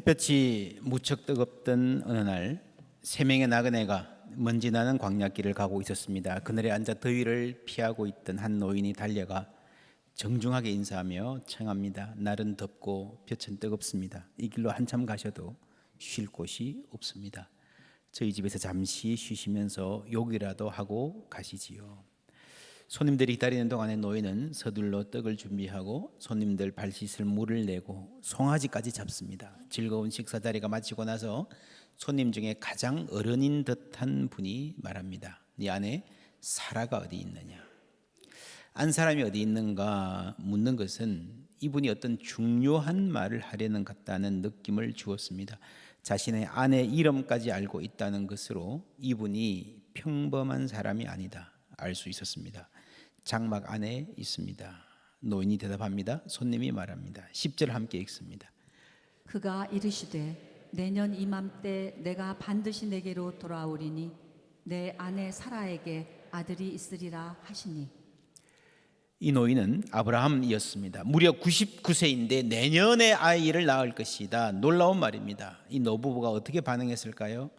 햇볕이 무척 뜨겁던 어느 날, 세 명의 나그네가 먼지 나는 광야길을 가고 있었습니다. 그늘에 앉아 더위를 피하고 있던 한 노인이 달려가 정중하게 인사하며 청합니다. 날은 덥고 볕은 뜨겁습니다. 이 길로 한참 가셔도 쉴 곳이 없습니다. 저희 집에서 잠시 쉬시면서 욕이라도 하고 가시지요. 손님들이 기다리는 동안에 노인은 서둘러 떡을 준비하고 손님들 발 씻을 물을 내고 송아지까지 잡습니다. 즐거운 식사 자리가 마치고 나서 손님 중에 가장 어른인 듯한 분이 말합니다. 네 안에 사라가 어디 있느냐? 안 사람이 어디 있는가 묻는 것은 이분이 어떤 중요한 말을 하려는 것 같다는 느낌을 주었습니다. 자신의 아내 이름까지 알고 있다는 것으로 이분이 평범한 사람이 아니다 알 수 있었습니다. 장막 안에 있습니다. 노인이 대답합니다. 손님이 말합니다. 10절 함께 읽습니다. 그가 이르시되 내년 이맘때 내가 반드시 내게로 돌아오리니 내 아내 사라에게 아들이 있으리라 하시니. 이 노인은 아브라함이었습니다. 무려 99세인데 내년에 아이를 낳을 것이다. 놀라운 말입니다. 이 노부부가 어떻게 반응했을까요?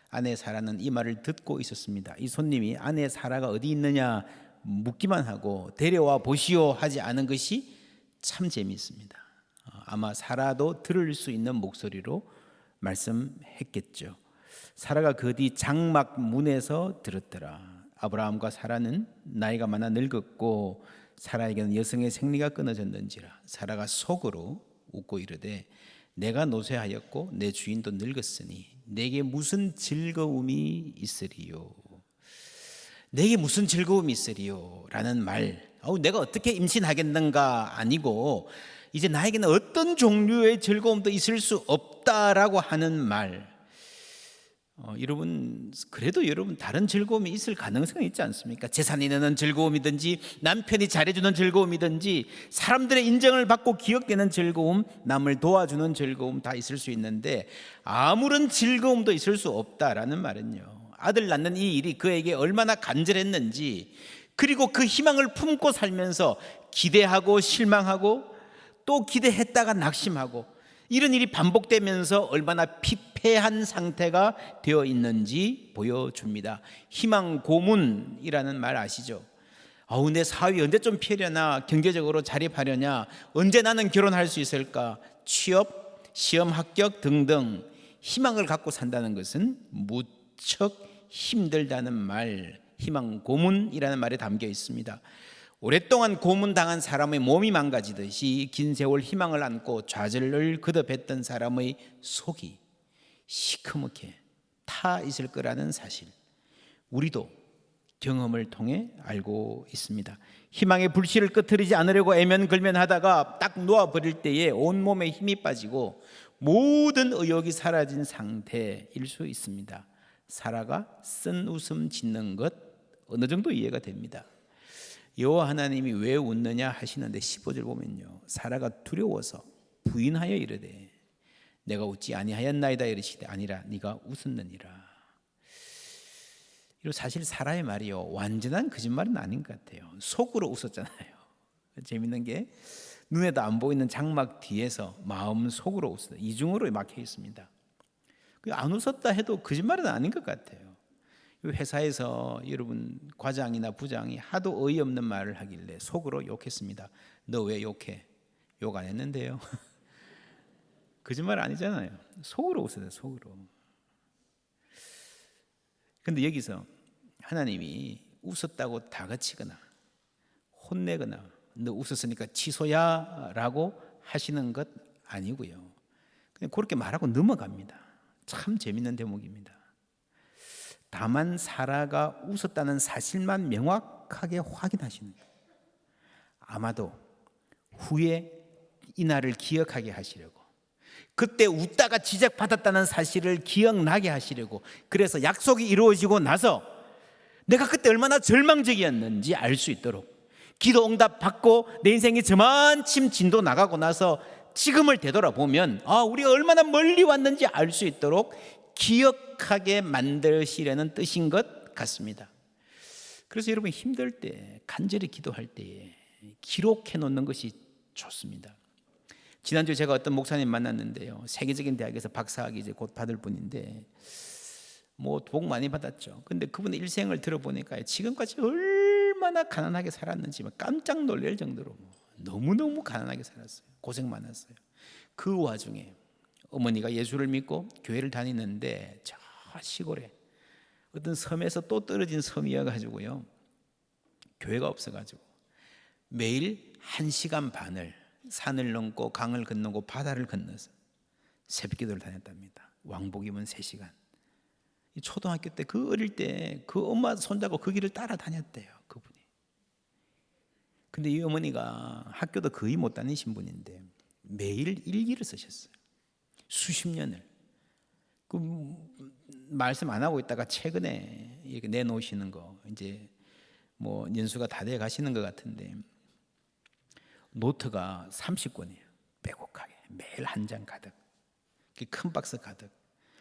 아내 사라는 이 말을 듣고 있었습니다. 이 손님이 아내 사라가 어디 있느냐 묻기만 하고 데려와 보시오 하지 않은 것이 참 재미있습니다. 아마 사라도 들을 수 있는 목소리로 말씀했겠죠. 사라가 그 뒤 장막 문에서 들었더라. 아브라함과 사라는 나이가 많아 늙었고 사라에게는 여성의 생리가 끊어졌는지라. 사라가 속으로 웃고 이르되 내가 노쇠하였고 내 주인도 늙었으니 내게 무슨 즐거움이 있으리요? 내게 무슨 즐거움이 있으리요? 라는 말, 내가 어떻게 임신하겠는가 아니고 이제 나에게는 어떤 종류의 즐거움도 있을 수 없다라고 하는 말. 여러분, 그래도 여러분 다른 즐거움이 있을 가능성이 있지 않습니까? 재산이 내는 즐거움이든지 남편이 잘해주는 즐거움이든지 사람들의 인정을 받고 기억되는 즐거움, 남을 도와주는 즐거움 다 있을 수 있는데 아무런 즐거움도 있을 수 없다라는 말은요, 아들 낳는 이 일이 그에게 얼마나 간절했는지, 그리고 그 희망을 품고 살면서 기대하고 실망하고 또 기대했다가 낙심하고 이런 일이 반복되면서 얼마나 피폐한 상태가 되어 있는지 보여줍니다. 희망 고문이라는 말 아시죠? 내 사위 언제 좀 피하려나, 경제적으로 자립하려냐, 언제 나는 결혼할 수 있을까, 취업, 시험 합격 등등 희망을 갖고 산다는 것은 무척 힘들다는 말, 희망 고문이라는 말에 담겨 있습니다. 오랫동안 고문당한 사람의 몸이 망가지듯이 긴 세월 희망을 안고 좌절을 거듭했던 사람의 속이 시커멓게 타 있을 거라는 사실, 우리도 경험을 통해 알고 있습니다. 희망의 불씨를 끄트리지 않으려고 애면걸면하다가 딱 놓아버릴 때에 온몸에 힘이 빠지고 모든 의욕이 사라진 상태일 수 있습니다. 사라가 쓴 웃음 짓는 것 어느 정도 이해가 됩니다. 여호와 하나님이 왜 웃느냐 하시는데 15절 보면요, 사라가 두려워서 부인하여 이르되 내가 웃지 아니하였나이다 이르시되 아니라 네가 웃었느니라. 이거 사실 사라의 말이요, 완전한 거짓말은 아닌 것 같아요. 속으로 웃었잖아요. 재밌는 게 눈에도 안 보이는 장막 뒤에서 마음 속으로 웃었다, 이중으로 막혀 있습니다. 안 웃었다 해도 거짓말은 아닌 것 같아요. 회사에서 여러분 과장이나 부장이 하도 어이없는 말을 하길래 속으로 욕했습니다. 너 왜 욕해? 욕 안 했는데요. 거짓말 아니잖아요. 속으로 웃어요, 속으로. 근데 여기서 하나님이 웃었다고 다그치거나 혼내거나 너 웃었으니까 취소야 라고 하시는 것 아니고요, 그냥 그렇게 말하고 넘어갑니다. 참 재밌는 대목입니다. 다만 사라가 웃었다는 사실만 명확하게 확인하시는 거예요. 아마도 후에 이 날을 기억하게 하시려고, 그때 웃다가 지적받았다는 사실을 기억나게 하시려고, 그래서 약속이 이루어지고 나서 내가 그때 얼마나 절망적이었는지 알 수 있도록, 기도 응답 받고 내 인생이 저만침 진도 나가고 나서 지금을 되돌아보면 우리가 얼마나 멀리 왔는지 알 수 있도록 기억하게 만드시려는 뜻인 것 같습니다. 그래서 여러분 힘들 때, 간절히 기도할 때 기록해 놓는 것이 좋습니다. 지난주에 제가 어떤 목사님 만났는데요, 세계적인 대학에서 박사학위 이제 곧 받을 분인데 뭐 복 많이 받았죠. 근데 그분의 일생을 들어보니까 지금까지 얼마나 가난하게 살았는지 깜짝 놀랄 정도로 너무너무 가난하게 살았어요. 고생 많았어요. 그 와중에 어머니가 예수를 믿고 교회를 다니는데 저 시골에 어떤 섬에서 또 떨어진 섬이어 가지고요, 교회가 없어 가지고 매일 1시간 반을 산을 넘고 강을 건너고 바다를 건너서 새벽기도를 다녔답니다. 왕복 이면 3시간. 초등학교 때 그 어릴 때 그 엄마 손잡고 그 길을 따라다녔대요, 그분이. 근데 이 어머니가 학교도 거의 못 다니신 분인데 매일 일기를 쓰셨어요. 수십 년을. 그 말씀 안 하고 있다가 최근에 이렇게 내놓으시는 거 이제 뭐 연수가 다 돼 가시는 것 같은데 노트가 30권이에요. 빼곡하게 매일 한 장 가득, 큰 박스 가득.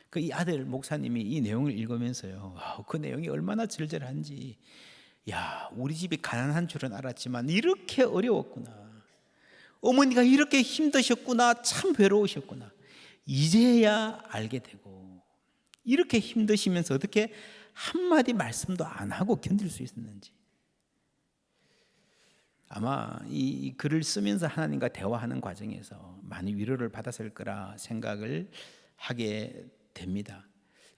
그 이 아들 목사님이 이 내용을 읽으면서요, 그 내용이 얼마나 절절한지, 야, 우리 집이 가난한 줄은 알았지만 이렇게 어려웠구나, 어머니가 이렇게 힘드셨구나, 참 외로우셨구나, 이제야 알게 되고, 이렇게 힘드시면서 어떻게 한마디 말씀도 안 하고 견딜 수 있었는지. 아마 이 글을 쓰면서 하나님과 대화하는 과정에서 많이 위로를 받았을 거라 생각을 하게 됩니다.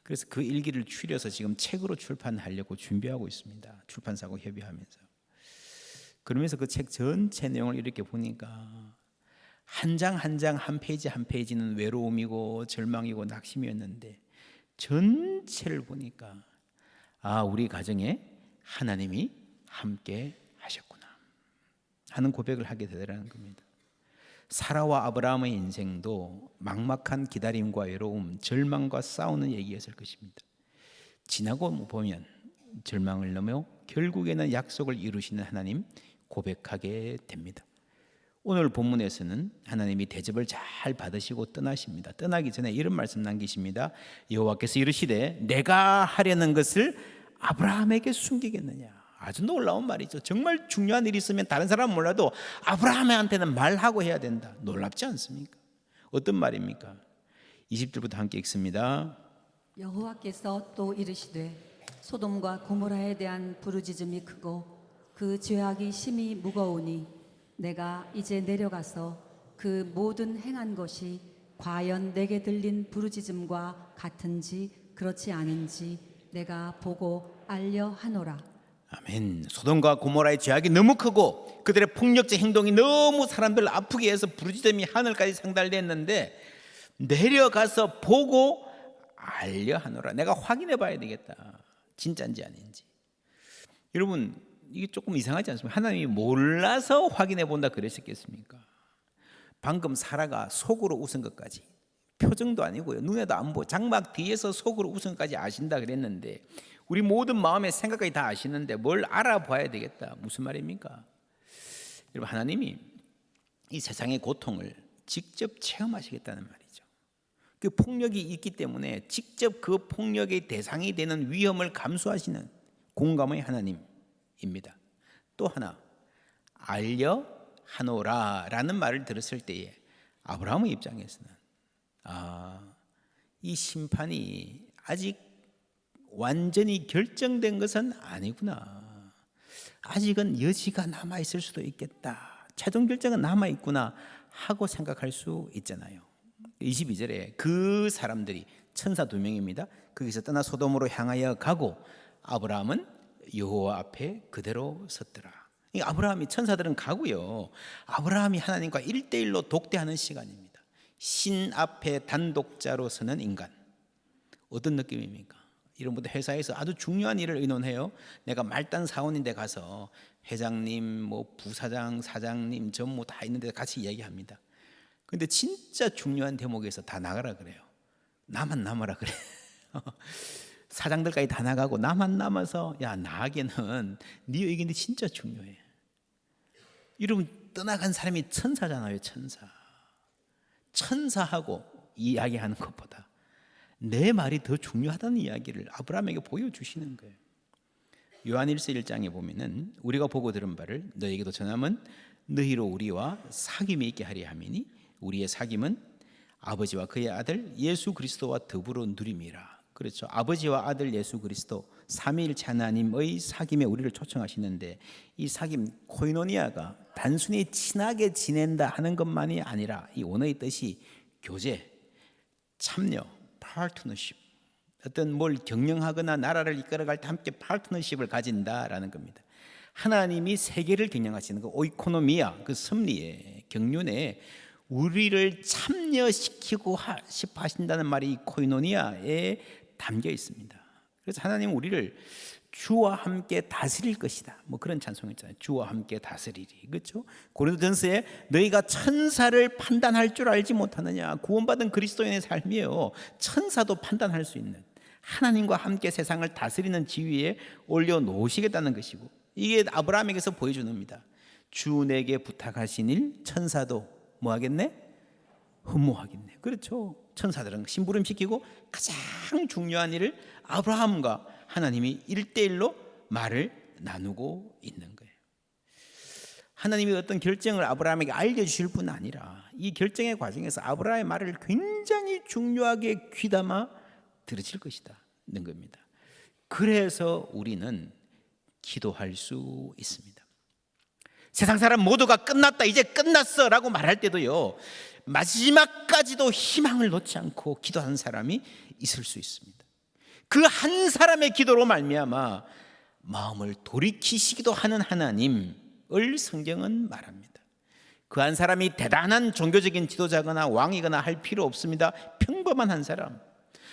그래서 그 일기를 추려서 지금 책으로 출판하려고 준비하고 있습니다. 출판사하고 협의하면서. 그러면서 그 책 전체 내용을 이렇게 보니까 한 장 한 장, 한 페이지 한 페이지는 외로움이고 절망이고 낙심이었는데 전체를 보니까 우리 가정에 하나님이 함께 하셨구나 하는 고백을 하게 되더라는 겁니다. 사라와 아브라함의 인생도 막막한 기다림과 외로움, 절망과 싸우는 얘기였을 것입니다. 지나고 보면 절망을 넘어 결국에는 약속을 이루시는 하나님 고백하게 됩니다. 오늘 본문에서는 하나님이 대접을 잘 받으시고 떠나십니다. 떠나기 전에 이런 말씀 남기십니다. 여호와께서 이르시되 내가 하려는 것을 아브라함에게 숨기겠느냐. 아주 놀라운 말이죠. 정말 중요한 일이 있으면 다른 사람은 몰라도 아브라함한테는 말하고 해야 된다. 놀랍지 않습니까? 어떤 말입니까? 20절부터 함께 읽습니다. 여호와께서 또 이르시되 소돔과 고모라에 대한 부르짖음이 크고 그 죄악이 심히 무거우니 내가 이제 내려가서 그 모든 행한 것이 과연 내게 들린 부르짖음과 같은지 그렇지 않은지 내가 보고 알려 하노라. 아멘. 소돔과 고모라의 죄악이 너무 크고 그들의 폭력적 행동이 너무 사람들을 아프게 해서 부르짖음이 하늘까지 상달됐는데 내려가서 보고 알려 하노라. 내가 확인해 봐야 되겠다. 진짜인지 아닌지. 여러분, 이게 조금 이상하지 않습니까? 하나님이 몰라서 확인해 본다 그러셨겠습니까? 방금 사라가 속으로 웃은 것까지, 표정도 아니고요, 눈에도 안 보여, 장막 뒤에서 속으로 웃은 것까지 아신다 그랬는데 우리 모든 마음의 생각까지 다 아시는데 뭘 알아봐야 되겠다. 무슨 말입니까? 여러분, 하나님이 이 세상의 고통을 직접 체험하시겠다는 말이죠. 그 폭력이 있기 때문에 직접 그 폭력의 대상이 되는 위험을 감수하시는 공감의 하나님입니다. 또 하나, 알려 하노라라는 말을 들었을 때에 아브라함의 입장에서는 이 심판이 아직 완전히 결정된 것은 아니구나, 아직은 여지가 남아있을 수도 있겠다, 최종 결정은 남아있구나 하고 생각할 수 있잖아요. 22절에 그 사람들이 천사 2명입니다. 거기서 떠나 소돔으로 향하여 가고 아브라함은 여호와 앞에 그대로 섰더라. 아브라함이, 천사들은 가고요, 아브라함이 하나님과 1대1로 독대하는 시간입니다. 신 앞에 단독자로 서는 인간. 어떤 느낌입니까? 이런 분들 회사에서 아주 중요한 일을 의논해요. 내가 말단 사원인데 가서 회장님, 뭐 부사장, 사장님, 전무 다 있는데 같이 이야기합니다. 근데 진짜 중요한 대목에서 다 나가라 그래요. 나만 남아라 그래. 사장들까지 다 나가고 나만 남아서, 야, 나에게는 네 의견이 진짜 중요해. 여러분, 떠나간 사람이 천사잖아요. 천사하고 이야기하는 것보다 내 말이 더 중요하다는 이야기를 아브라함에게 보여주시는 거예요. 요한일서 1장에 보면은 우리가 보고 들은 바를 너에게도 전함은 너희로 우리와 사귐이 있게 하려 함이니 우리의 사귐은 아버지와 그의 아들 예수 그리스도와 더불어 누림이라. 그렇죠. 아버지와 아들 예수 그리스도 삼위일체 하나님의 사귐에 우리를 초청하시는데, 이 사귐 코이노니아가 단순히 친하게 지낸다 하는 것만이 아니라 이 원어의 뜻이 교제, 참여, 파트너십, 어떤 뭘 경영하거나 나라를 이끌어갈 때 함께 파트너십을 가진다라는 겁니다. 하나님이 세계를 경영하시는 그 오이코노미아, 그 섭리에 경륜에 우리를 참여시키고 싶어 하신다는 말이 이 코이노니아에 담겨 있습니다. 그래서 하나님은 우리를 주와 함께 다스릴 것이다, 뭐 그런 찬송이 있잖아요. 주와 함께 다스리리. 그렇죠? 고린도전서에 너희가 천사를 판단할 줄 알지 못하느냐. 구원받은 그리스도인의 삶이에요. 천사도 판단할 수 있는, 하나님과 함께 세상을 다스리는 지위에 올려놓으시겠다는 것이고, 이게 아브라함에게서 보여주는 겁니다. 주 내게 부탁하신 일 천사도 뭐 하겠네? 흠모하겠네. 그렇죠. 천사들은 심부름시키고 가장 중요한 일을 아브라함과 하나님이 1대1로 말을 나누고 있는 거예요. 하나님이 어떤 결정을 아브라함에게 알려주실 뿐 아니라 이 결정의 과정에서 아브라함의 말을 굉장히 중요하게 귀담아 들으실 것이다 는 겁니다. 그래서 우리는 기도할 수 있습니다. 세상 사람 모두가 끝났다, 이제 끝났어 라고 말할 때도요, 마지막까지도 희망을 놓지 않고 기도하는 사람이 있을 수 있습니다. 그 한 사람의 기도로 말미암아 마음을 돌이키시기도 하는 하나님을 성경은 말합니다. 그 한 사람이 대단한 종교적인 지도자거나 왕이거나 할 필요 없습니다. 평범한 한 사람,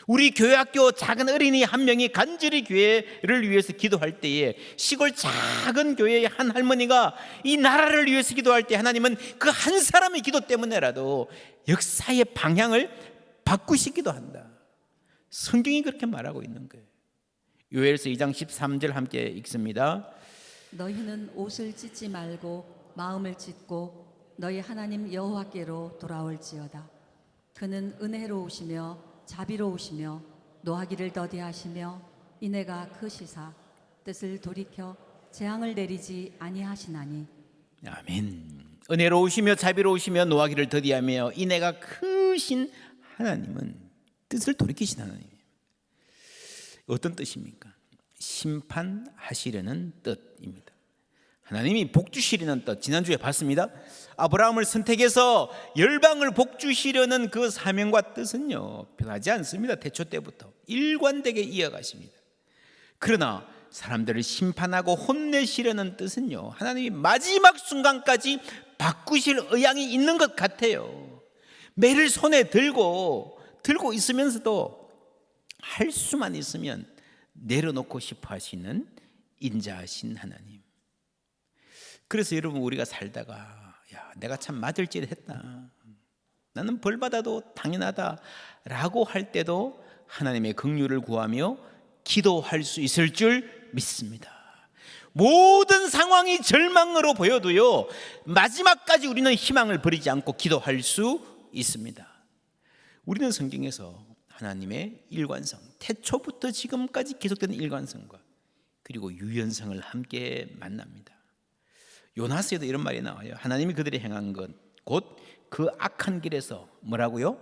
우리 교회학교 작은 어린이 한 명이 간절히 교회를 위해서 기도할 때에, 시골 작은 교회의 한 할머니가 이 나라를 위해서 기도할 때, 하나님은 그 한 사람의 기도 때문에라도 역사의 방향을 바꾸시기도 한다. 성경이 그렇게 말하고 있는 거예요. 요엘서 2장 13절 함께 읽습니다. 너희는 옷을 찢지 말고 마음을 찢고 너희 하나님 여호와께로 돌아올지어다. 그는 은혜로우시며 자비로우시며 노하기를 더디하시며 인애가 크시사 뜻을 돌이켜 재앙을 내리지 아니하시나니. 아멘. 은혜로우시며 자비로우시며 노하기를 더디하며 인애가 크신 하나님은 뜻을 돌이키신 하나님이에요. 어떤 뜻입니까? 심판하시려는 뜻입니다. 하나님이 복 주시려는 뜻, 지난주에 봤습니다. 아브라함을 선택해서 열방을 복 주시려는 그 사명과 뜻은요, 변하지 않습니다. 태초 때부터 일관되게 이어가십니다. 그러나 사람들을 심판하고 혼내시려는 뜻은요, 하나님이 마지막 순간까지 바꾸실 의향이 있는 것 같아요. 매를 손에 들고 있으면서도 할 수만 있으면 내려놓고 싶어 하시는 인자하신 하나님. 그래서 여러분, 우리가 살다가 내가 참 맞을 짓 했다, 나는 벌 받아도 당연하다 라고 할 때도 하나님의 긍휼을 구하며 기도할 수 있을 줄 믿습니다. 모든 상황이 절망으로 보여도요, 마지막까지 우리는 희망을 버리지 않고 기도할 수 있습니다. 우리는 성경에서 하나님의 일관성, 태초부터 지금까지 계속되는 일관성과 그리고 유연성을 함께 만납니다. 요나스에도 이런 말이 나와요. 하나님이 그들이 행한 것 곧 그 악한 길에서 뭐라고요?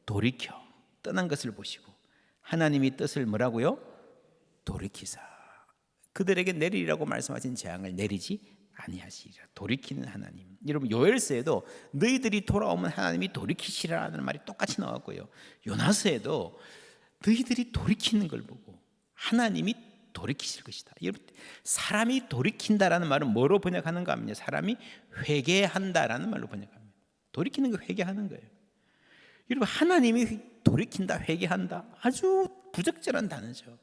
돌이켜 떠난 것을 보시고 하나님이 뜻을 뭐라고요? 돌이키사 그들에게 내리라고 말씀하신 재앙을 내리지 아니하시리라. 돌이키는 하나님. 여러분, 요엘서에도 너희들이 돌아오면 하나님이 돌이키시라는 말이 똑같이 나왔고요, 요나서에도 너희들이 돌이키는 걸 보고 하나님이 돌이키실 것이다. 여러분, 사람이 돌이킨다라는 말은 뭐로 번역하는가 하면요, 사람이 회개한다라는 말로 번역합니다. 돌이키는 거 회개하는 거예요. 여러분, 하나님이 돌이킨다, 회개한다, 아주 부적절한 단어죠.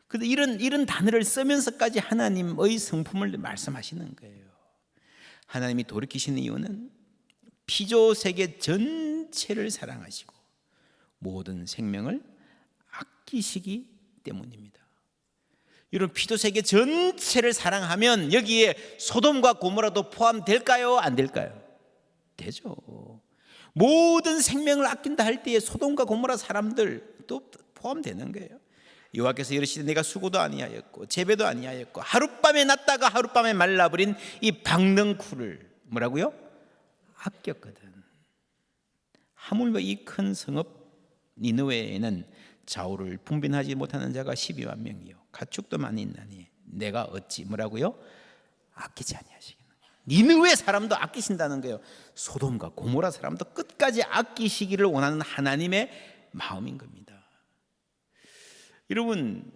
그런데 이런 단어를 쓰면서까지 하나님의 성품을 말씀하시는 거예요. 하나님이 돌이키시는 이유는 피조 세계 전체를 사랑하시고 모든 생명을 아끼시기 때문입니다. 여러분, 피조 세계 전체를 사랑하면 여기에 소돔과 고모라도 포함될까요? 안 될까요? 되죠. 모든 생명을 아낀다 할 때에 소돔과 고모라 사람들도 포함되는 거예요. 여호와께서 이르시되 내가 수고도 아니하였고 재배도 아니하였고 하룻밤에 났다가 하룻밤에 말라버린 이 박능쿨을 뭐라고요? 아꼈거든. 하물며 이 큰 성읍 니느웨에는 좌우를 분빈하지 못하는 자가 12만 명이요 가축도 많이 있나니 내가 어찌 뭐라고요? 아끼지 아니하시겠나. 니느웨 사람도 아끼신다는 거예요. 소돔과 고모라 사람도 끝까지 아끼시기를 원하는 하나님의 마음인 겁니다. 여러분,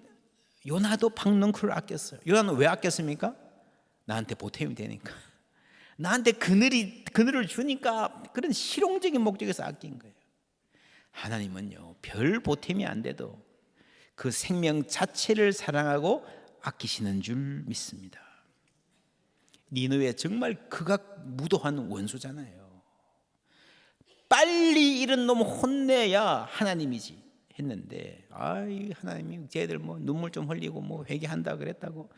요나도 박넝쿨을 아꼈어요. 요나는 왜 아꼈습니까? 나한테 보탬이 되니까, 나한테 그늘을 주니까, 그런 실용적인 목적에서 아낀 거예요. 하나님은요, 별 보탬이 안 돼도 그 생명 자체를 사랑하고 아끼시는 줄 믿습니다. 니느웨 정말 극악무도한 원수잖아요. 빨리 이런 놈 혼내야 하나님이지 했는데, 아이 하나님이 쟤들 뭐 눈물 좀 흘리고 뭐 회개한다 그랬다고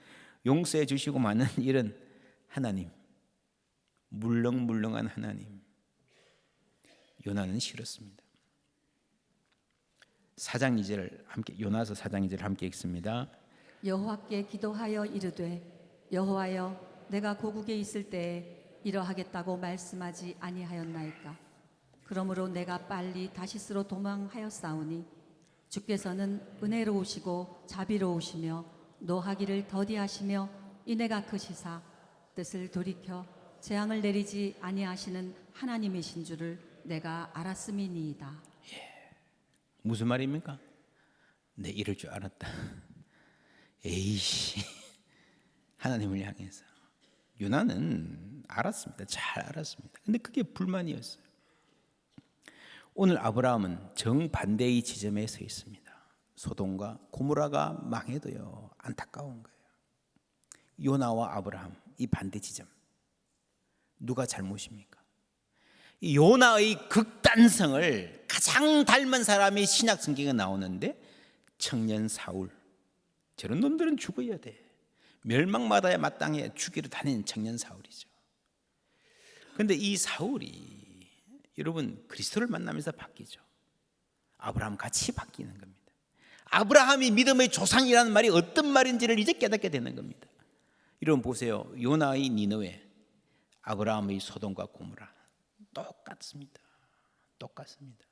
용서해 주시고 마는 이런 하나님, 물렁물렁한 하나님, 요나는 싫었습니다. 4장 2절 함께, 요나서 4장 2절 함께 읽습니다. 여호와께 기도하여 이르되 여호와여 내가 고국에 있을 때에 이러하겠다고 말씀하지 아니하였나이까. 그러므로 내가 빨리 다시스로 도망하였사오니 주께서는 은혜로우시고 자비로우시며 노하기를 더디하시며 인애가 크시사 뜻을 돌이켜 재앙을 내리지 아니하시는 하나님이신 줄을 내가 알았음이니이다. 무슨 말입니까? 내 이럴 줄 알았다. 에이씨, 하나님을 향해서 요나는 알았습니다. 잘 알았습니다. 근데 그게 불만이었어요. 오늘 아브라함은 정반대의 지점에 서 있습니다. 소돔과 고모라가 망해도요 안타까운 거예요. 요나와 아브라함, 이 반대 지점, 누가 잘못입니까? 이 요나의 극단성을 가장 닮은 사람이 신약 성경에 나오는데 청년 사울, 저런 놈들은 죽어야 돼. 멸망마다에 마땅해 죽이러 다니는 청년 사울이죠. 그런데 이 사울이 여러분 그리스도를 만나면서 바뀌죠. 아브라함 같이 바뀌는 겁니다. 아브라함이 믿음의 조상이라는 말이 어떤 말인지를 이제 깨닫게 되는 겁니다. 여러분 보세요. 요나의 니느웨, 아브라함의 소돔과 고모라 똑같습니다. 똑같습니다.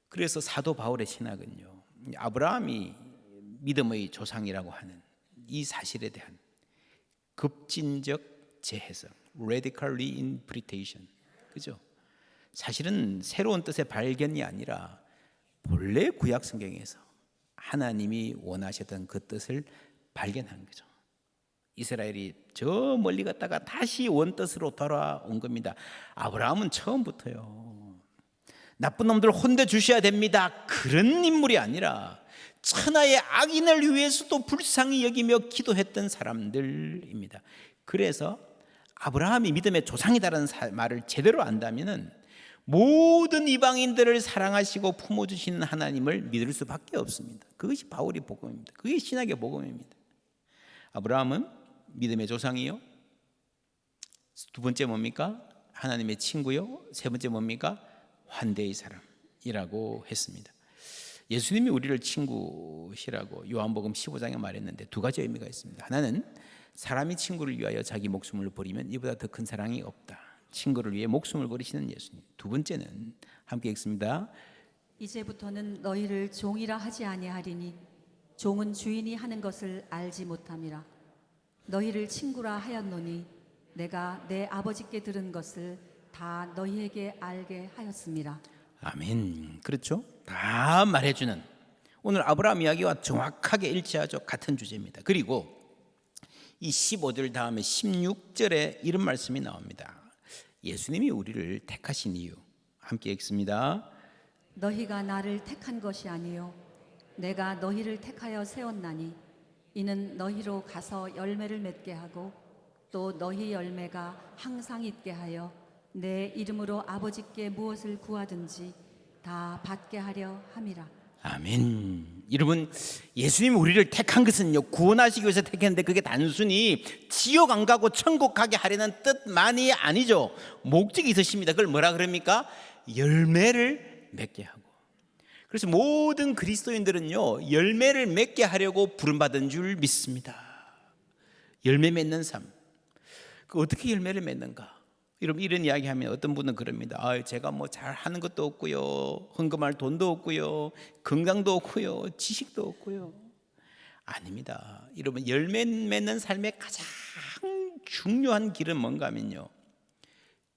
그래서 사도 바울의 신학은요, 아브라함이 믿음의 조상이라고 하는 이 사실에 대한 급진적 재해석, radical reinterpretation, 그죠? 사실은 새로운 뜻의 발견이 아니라 본래 구약 성경에서 하나님이 원하셨던 그 뜻을 발견한 거죠. 이스라엘이 저 멀리 갔다가 다시 원뜻으로 돌아온 겁니다. 아브라함은 처음부터요, 나쁜 놈들 혼내 주셔야 됩니다, 그런 인물이 아니라 천하의 악인을 위해서도 불쌍히 여기며 기도했던 사람들입니다. 그래서 아브라함이 믿음의 조상이다라는 말을 제대로 안다면은 모든 이방인들을 사랑하시고 품어주시는 하나님을 믿을 수밖에 없습니다. 그것이 바울의 복음입니다. 그게 신학의 복음입니다. 아브라함은 믿음의 조상이요, 두 번째 뭡니까? 하나님의 친구요, 세 번째 뭡니까? 환대의 사람이라고 했습니다. 예수님이 우리를 친구시라고 요한복음 15장에 말했는데 두 가지 의미가 있습니다. 하나는 사람이 친구를 위하여 자기 목숨을 버리면 이보다 더 큰 사랑이 없다. 친구를 위해 목숨을 버리시는 예수님. 두 번째는 함께 읽습니다. 이제부터는 너희를 종이라 하지 아니하리니 종은 주인이 하는 것을 알지 못함이라. 너희를 친구라 하였노니 내가 내 아버지께 들은 것을 다 너희에게 알게 하였음이라. 아멘. 그렇죠? 다 말해주는, 오늘 아브라함 이야기와 정확하게 일치하죠. 같은 주제입니다. 그리고 이 15절 다음에 16절에 이런 말씀이 나옵니다. 예수님이 우리를 택하신 이유, 함께 읽습니다. 너희가 나를 택한 것이 아니요 내가 너희를 택하여 세웠나니 이는 너희로 가서 열매를 맺게 하고 또 너희 열매가 항상 있게 하여 내 이름으로 아버지께 무엇을 구하든지 다 받게 하려 함이라. 아멘. 여러분, 예수님이 우리를 택한 것은요, 구원하시기 위해서 택했는데 그게 단순히 지옥 안 가고 천국 가게 하려는 뜻만이 아니죠. 목적이 있으십니다. 그걸 뭐라 그럽니까? 열매를 맺게 하고. 그래서 모든 그리스도인들은요, 열매를 맺게 하려고 부름받은 줄 믿습니다. 열매 맺는 삶. 그 어떻게 열매를 맺는가? 여러분 이런 이야기하면 어떤 분은 그럽니다. 제가 뭐 잘하는 것도 없고요, 헌금할 돈도 없고요, 건강도 없고요, 지식도 없고요. 아닙니다. 여러분 열매 맺는 삶의 가장 중요한 길은 뭔가 하면요,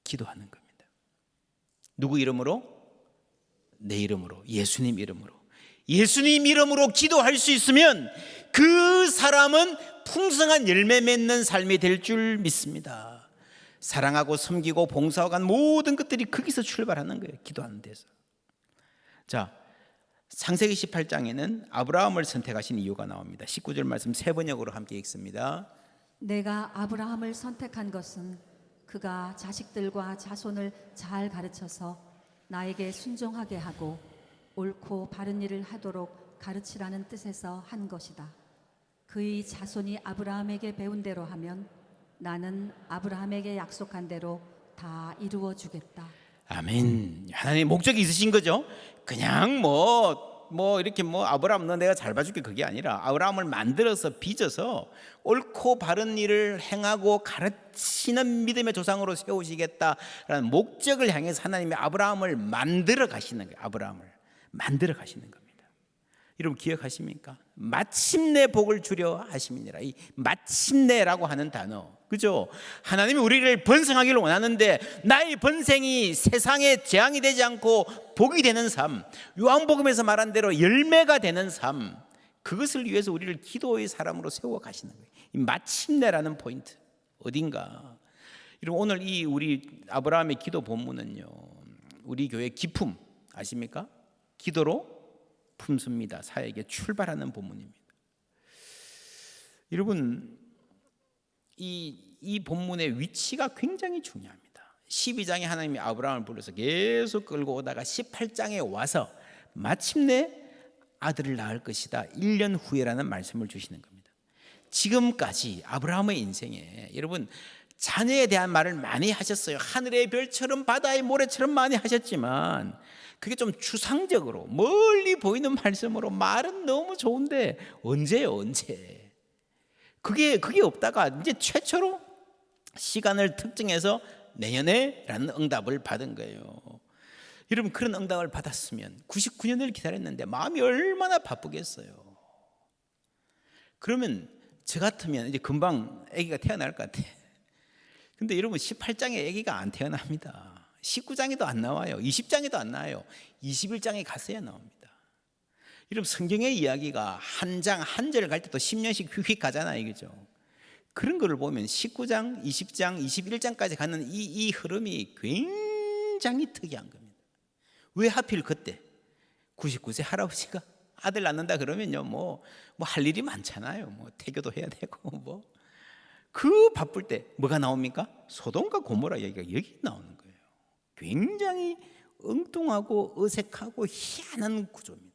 기도하는 겁니다. 누구 이름으로? 내 이름으로, 예수님 이름으로. 예수님 이름으로 기도할 수 있으면 그 사람은 풍성한 열매 맺는 삶이 될 줄 믿습니다. 사랑하고 섬기고 봉사하고 한 모든 것들이 거기서 출발하는 거예요. 기도하는 데서. 자, 창세기 18장에는 아브라함을 선택하신 이유가 나옵니다. 19절 말씀 세 번역으로 함께 읽습니다. 내가 아브라함을 선택한 것은 그가 자식들과 자손을 잘 가르쳐서 나에게 순종하게 하고 옳고 바른 일을 하도록 가르치라는 뜻에서 한 것이다. 그의 자손이 아브라함에게 배운 대로 하면 나는 아브라함에게 약속한 대로 다 이루어 주겠다. 아멘. 하나님 목적이 있으신 거죠. 그냥 이렇게 아브라함 너 내가 잘 봐줄게 그게 아니라 아브라함을 만들어서 빚어서 옳고 바른 일을 행하고 가르치는 믿음의 조상으로 세우시겠다라는 목적을 향해서 하나님이 아브라함을 만들어 가시는 거예요. 아브라함을 만들어 가시는 겁니다. 여러분 기억하십니까? 마침내 복을 주려 하심이니라. 이 마침내라고 하는 단어, 그죠? 하나님이 우리를 번성하기를 원하는데 나의 번성이 세상에 재앙이 되지 않고 복이 되는 삶, 요한복음에서 말한 대로 열매가 되는 삶, 그것을 위해서 우리를 기도의 사람으로 세워 가시는 거예요. 이 마침내라는 포인트 어딘가. 여러분 오늘 이 우리 아브라함의 기도 본문은요, 우리 교회 기품 아십니까? 기도로 품습니다. 사역에 출발하는 본문입니다. 여러분 이 본문의 위치가 굉장히 중요합니다. 12장에 하나님이 아브라함을 불러서 계속 끌고 오다가 18장에 와서 마침내 아들을 낳을 것이다 1년 후에라는 말씀을 주시는 겁니다. 지금까지 아브라함의 인생에 여러분 자녀에 대한 말을 많이 하셨어요. 하늘의 별처럼 바다의 모래처럼 많이 하셨지만 그게 좀 추상적으로 멀리 보이는 말씀으로 말은 너무 좋은데 언제요? 언제? 그게 없다가 이제 최초로 시간을 특정해서 내년에라는 응답을 받은 거예요. 여러분 그런 응답을 받았으면 99년을 기다렸는데 마음이 얼마나 바쁘겠어요. 그러면 저 같으면 이제 금방 아기가 태어날 것 같아. 근데 여러분 18장에 아기가 안 태어납니다. 19장에도 안 나와요. 20장에도 안 나와요. 21장에 가서야 나옵니다. 여러분 성경의 이야기가 한 장 한 절 갈 때도 10년씩 휙휙 가잖아요, 그죠? 그런 거를 보면 19장, 20장, 21장까지 가는 이 흐름이 굉장히 특이한 겁니다. 왜 하필 그때 99세 할아버지가 아들 낳는다 그러면요, 뭐 할 일이 많잖아요. 뭐 태교도 해야 되고 그 바쁠 때 뭐가 나옵니까? 소돔과 고모라 얘기가 여기 나오는 거예요. 굉장히 엉뚱하고 어색하고 희한한 구조입니다.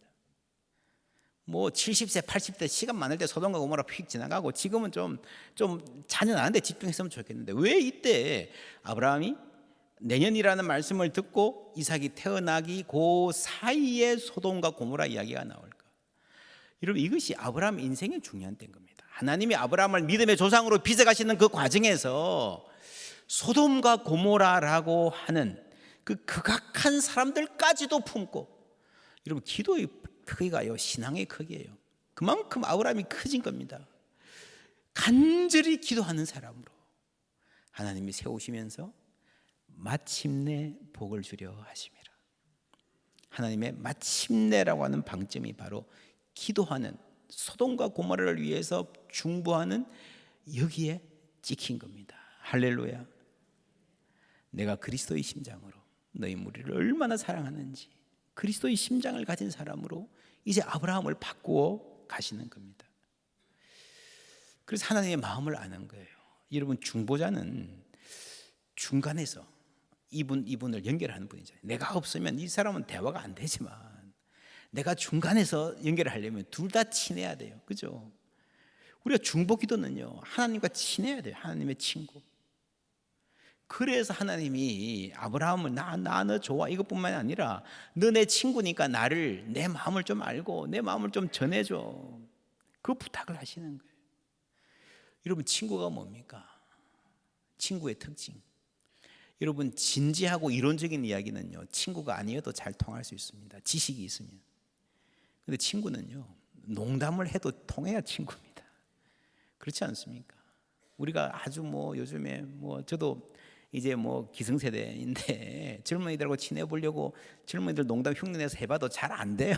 뭐 70세, 80대 시간 많을 때 소돔과 고모라 휙 지나가고 지금은 좀 자녀 낳는데 집중했으면 좋겠는데 왜 이때 아브라함이 내년이라는 말씀을 듣고 이삭이 태어나기 그 사이에 소돔과 고모라 이야기가 나올까? 여러분 이것이 아브라함 인생의 중요한 때인 겁니다. 하나님이 아브라함을 믿음의 조상으로 빚어가시는 그 과정에서 소돔과 고모라라고 하는 그 극악한 사람들까지도 품고, 여러분 기도의 크기가요 신앙의 크기예요. 그만큼 아브라함이 커진 겁니다. 간절히 기도하는 사람으로 하나님이 세우시면서 마침내 복을 주려 하심이라. 하나님의 마침내라고 하는 방점이 바로 기도하는 소돔과 고모라를 위해서 중보하는 여기에 찍힌 겁니다. 할렐루야. 내가 그리스도의 심장으로 너희 무리를 얼마나 사랑하는지 그리스도의 심장을 가진 사람으로 이제 아브라함을 바꾸어 가시는 겁니다. 그래서 하나님의 마음을 아는 거예요. 여러분 중보자는 중간에서 이분을 연결하는 분이잖아요. 내가 없으면 이 사람은 대화가 안 되지만 내가 중간에서 연결을 하려면 둘 다 친해야 돼요. 그죠? 우리가 중보 기도는요 하나님과 친해야 돼요. 하나님의 친구. 그래서 하나님이 아브라함을 나 너 좋아 이것뿐만이 아니라 너 내 친구니까 내 마음을 좀 알고 내 마음을 좀 전해줘. 그 부탁을 하시는 거예요. 여러분 친구가 뭡니까? 친구의 특징, 여러분, 진지하고 이론적인 이야기는요, 친구가 아니어도 잘 통할 수 있습니다. 지식이 있으면. 근데 친구는요, 농담을 해도 통해야 친구입니다. 그렇지 않습니까? 우리가 아주 요즘에 저도 이제 기성세대인데 젊은이들하고 친해보려고 젊은이들 농담 흉내내서 해봐도 잘 안 돼요.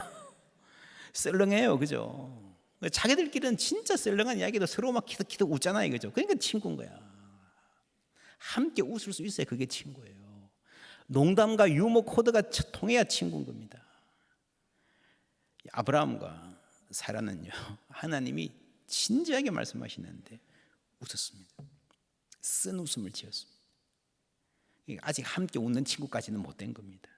썰렁해요, 그죠? 자기들끼리는 진짜 썰렁한 이야기도 서로 막 키득키득 웃잖아요, 그죠? 그러니까 친구인 거야. 함께 웃을 수 있어야 그게 친구예요. 농담과 유머 코드가 통해야 친구인 겁니다. 아브라함과 사라는요, 하나님이 진지하게 말씀하시는데 웃었습니다. 쓴 웃음을 지었습니다. 아직 함께 웃는 친구까지는 못 된 겁니다.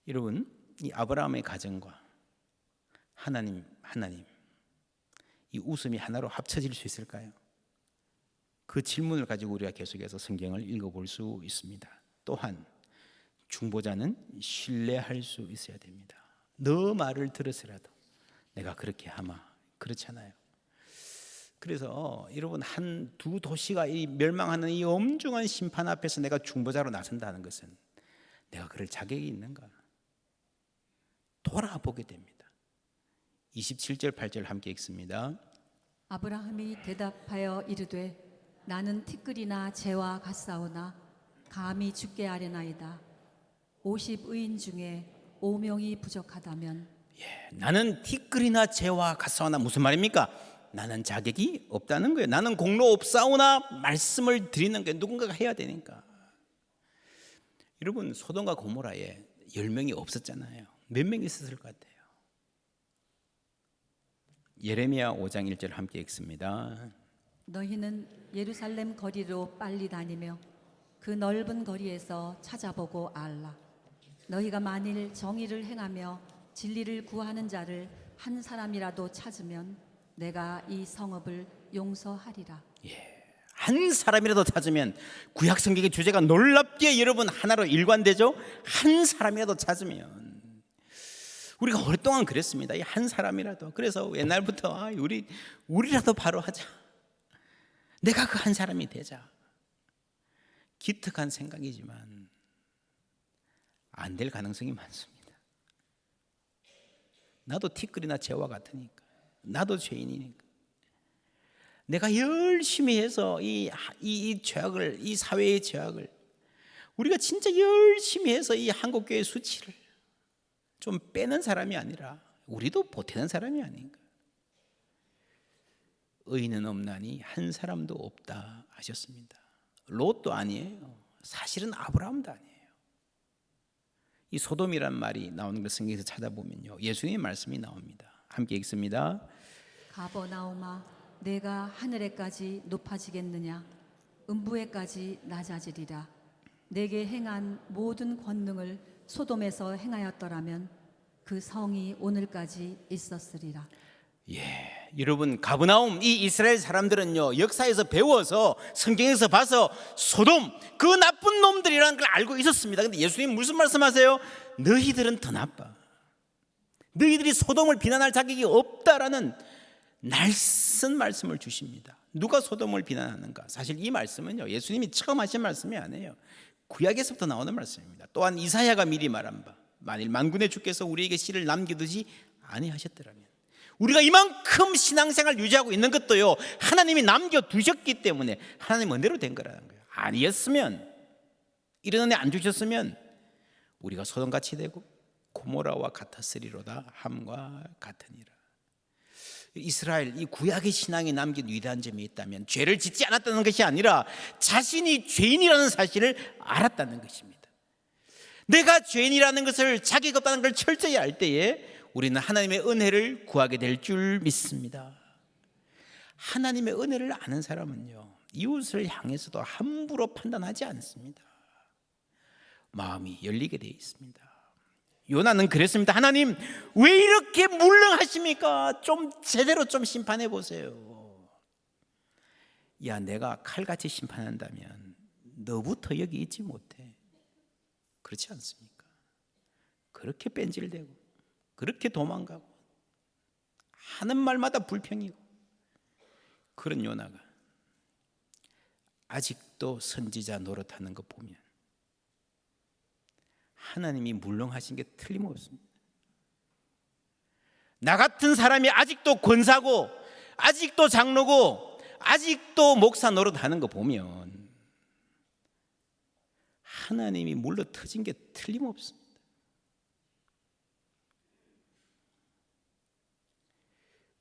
여러분, 이 아브라함의 가정과 하나님, 이 웃음이 하나로 합쳐질 수 있을까요? 그 질문을 가지고 우리가 계속해서 성경을 읽어볼 수 있습니다. 또한 중보자는 신뢰할 수 있어야 됩니다. 너 말을 들었으라도 내가 그렇게 하마, 그렇잖아요. 그래서 여러분, 두 도시가 이 멸망하는 이 엄중한 심판 앞에서 내가 중보자로 나선다는 것은 내가 그럴 자격이 있는가 돌아보게 됩니다. 27절 8절 함께 읽습니다. 아브라함이 대답하여 이르되 나는 티끌이나 재와 같사오나 감히 죽게 하려나이다. 50의인 중에 5명이 부족하다면 나는 티끌이나 재와 같사오나 무슨 말입니까? 나는 자격이 없다는 거예요. 나는 공로 없사오나 말씀을 드리는 게 누군가가 해야 되니까. 여러분, 소돔과 고모라에 10명이 없었잖아요. 몇 명 있었을 것 같아요? 예레미야 5장 1절 함께 읽습니다. 너희는 예루살렘 거리로 빨리 다니며 그 넓은 거리에서 찾아보고 알라. 너희가 만일 정의를 행하며 진리를 구하는 자를 한 사람이라도 찾으면 내가 이 성읍을 용서하리라. 한 사람이라도 찾으면, 구약 성경의 주제가 놀랍게 여러분 하나로 일관되죠. 한 사람이라도 찾으면. 우리가 오랫동안 그랬습니다. 이 한 사람이라도. 그래서 옛날부터 우리라도 바로 하자. 내가 그 한 사람이 되자. 기특한 생각이지만 안 될 가능성이 많습니다. 나도 티끌이나 재와 같으니까. 나도 죄인이니까. 내가 열심히 해서 이 죄악을, 이 사회의 죄악을 우리가 진짜 열심히 해서 이 한국교회 수치를 좀 빼는 사람이 아니라 우리도 보태는 사람이 아닌가. 의인은 없나니 한 사람도 없다 하셨습니다. 롯도 아니에요. 사실은 아브라함도 아니에요. 이 소돔이란 말이 나오는 걸 성경에서 찾아보면요, 예수님의 말씀이 나옵니다. 함께 읽습니다. 가버나움아, 내가 하늘에까지 높아지겠느냐? 음부에까지 낮아지리라. 내게 행한 모든 권능을 소돔에서 행하였더라면 그 성이 오늘까지 있었으리라. 여러분, 가버나움, 이 이스라엘 사람들은요, 역사에서 배워서 성경에서 봐서 소돔, 그 나쁜 놈들이라는 걸 알고 있었습니다. 근데 예수님 무슨 말씀하세요? 너희들은 더 나빠. 너희들이 소돔을 비난할 자격이 없다라는 날쌘 말씀을 주십니다. 누가 소돔을 비난하는가? 사실 이 말씀은요, 예수님이 처음 하신 말씀이 아니에요. 구약에서부터 나오는 말씀입니다. 또한 이사야가 미리 말한 바, 만일 만군의 주께서 우리에게 씨를 남기듯이 아니하셨더라면, 우리가 이만큼 신앙생활 유지하고 있는 것도요, 하나님이 남겨두셨기 때문에 하나님 은혜로 된 거라는 거예요. 아니었으면, 이런 은혜 안 주셨으면 우리가 소돔같이 되고 고모라와 같았으리로다 함과 같으니라. 이스라엘, 이 구약의 신앙에 남긴 위대한 점이 있다면 죄를 짓지 않았다는 것이 아니라 자신이 죄인이라는 사실을 알았다는 것입니다. 내가 죄인이라는 것을, 자기가 없다는 걸 철저히 알 때에 우리는 하나님의 은혜를 구하게 될 줄 믿습니다. 하나님의 은혜를 아는 사람은요, 이웃을 향해서도 함부로 판단하지 않습니다. 마음이 열리게 되어 있습니다. 요나는 그랬습니다. 하나님, 왜 이렇게 물렁하십니까? 좀 제대로 좀 심판해 보세요. 야, 내가 칼같이 심판한다면 너부터 여기 있지 못해. 그렇지 않습니까? 그렇게 뺀질대고 그렇게 도망가고 하는 말마다 불평이고, 그런 요나가 아직도 선지자 노릇하는 거 보면 하나님이 물렁하신 게 틀림없습니다. 나 같은 사람이 아직도 권사고 아직도 장로고 아직도 목사 노릇하는 거 보면 하나님이 물러 터진 게 틀림없습니다.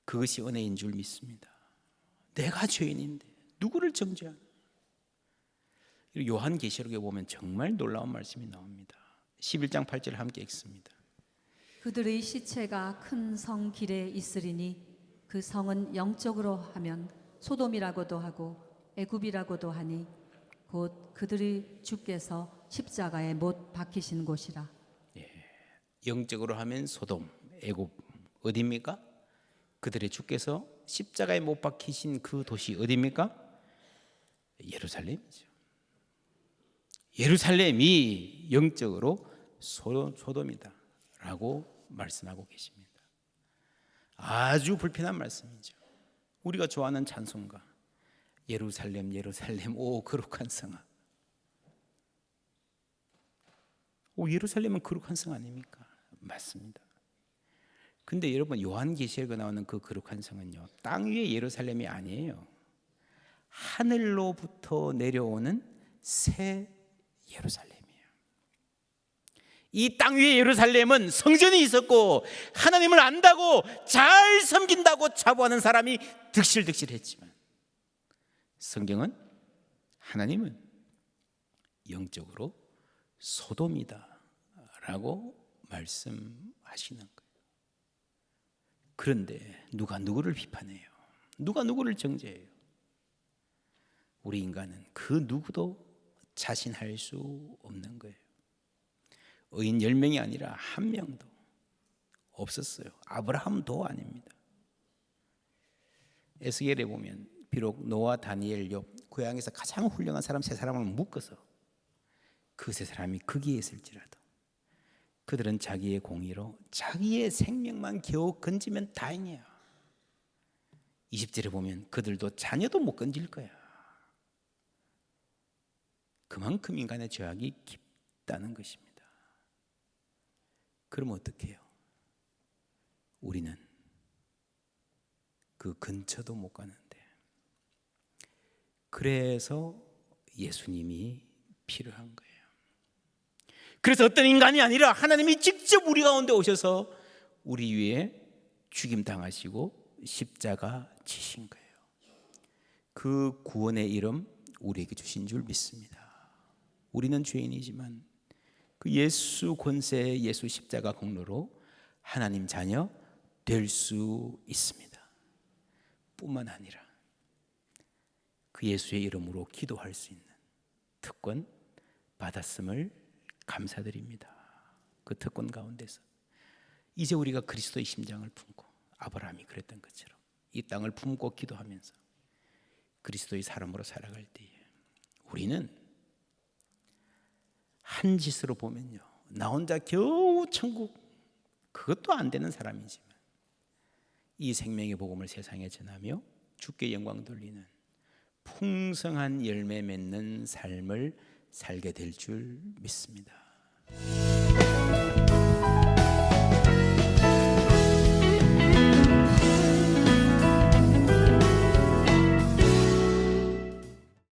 그것이 은혜인 줄 믿습니다. 내가 죄인인데 누구를 정죄하나? 요한계시록에 보면 정말 놀라운 말씀이 나옵니다. 11장 8절 함께 읽습니다. 그들의 시체가 큰 성 길에 있으리니 그 성은 영적으로 하면 소돔이라고도 하고 애굽이라고도 하니 곧 그들의 주께서 십자가에 못 박히신 곳이라. 영적으로 하면 소돔, 애굽 어디입니까? 그들의 주께서 십자가에 못 박히신 그 도시 어디입니까? 예루살렘이죠. 예루살렘이 영적으로 소돔이다라고 말씀하고 계십니다. 아주 불편한 말씀이죠. 우리가 좋아하는 찬송가 예루살렘 예루살렘 오 거룩한 성아. 오 예루살렘은 거룩한 성 아닙니까? 맞습니다. 근데 여러분 요한계시록에 나오는 그 거룩한 성은요 땅 위의 예루살렘이 아니에요. 하늘로부터 내려오는 새 예루살렘이에요. 이 땅 위의 예루살렘은 성전이 있었고 하나님을 안다고 잘 섬긴다고 자부하는 사람이 득실득실했지만 성경은 하나님은 영적으로 소돔이다라고 말씀하시는 거예요. 그런데 누가 누구를 비판해요? 누가 누구를 정죄해요? 우리 인간은 그 누구도 자신할 수 없는 거예요. 의인 10명이 아니라 한 명도 없었어요. 아브라함도 아닙니다. 에스겔에 보면 비록 노아, 다니엘, 욥 고향에서 가장 훌륭한 사람 세 사람을 묶어서 그 세 사람이 거기에 있을지라도 그들은 자기의 공의로 자기의 생명만 겨우 건지면 다행이야. 20절에 보면 그들도 자녀도 못 건질 거야. 그만큼 인간의 죄악이 깊다는 것입니다. 그럼 어떻게 해요? 우리는 그 근처도 못 가는데 그래서 예수님이 필요한 거예요. 그래서 어떤 인간이 아니라 하나님이 직접 우리 가운데 오셔서 우리 위에 죽임당하시고 십자가 지신 거예요. 그 구원의 이름 우리에게 주신 줄 믿습니다. 우리는 죄인이지만 그 예수 권세의 예수 십자가 공로로 하나님 자녀 될 수 있습니다. 뿐만 아니라 그 예수의 이름으로 기도할 수 있는 특권 받았음을 감사드립니다. 그 특권 가운데서 이제 우리가 그리스도의 심장을 품고 아브라함이 그랬던 것처럼 이 땅을 품고 기도하면서 그리스도의 사람으로 살아갈 때에 우리는 한 짓으로 보면요 나 혼자 겨우 천국 그것도 안 되는 사람이지만 이 생명의 복음을 세상에 전하며 주께 영광 돌리는 풍성한 열매 맺는 삶을 살게 될 줄 믿습니다.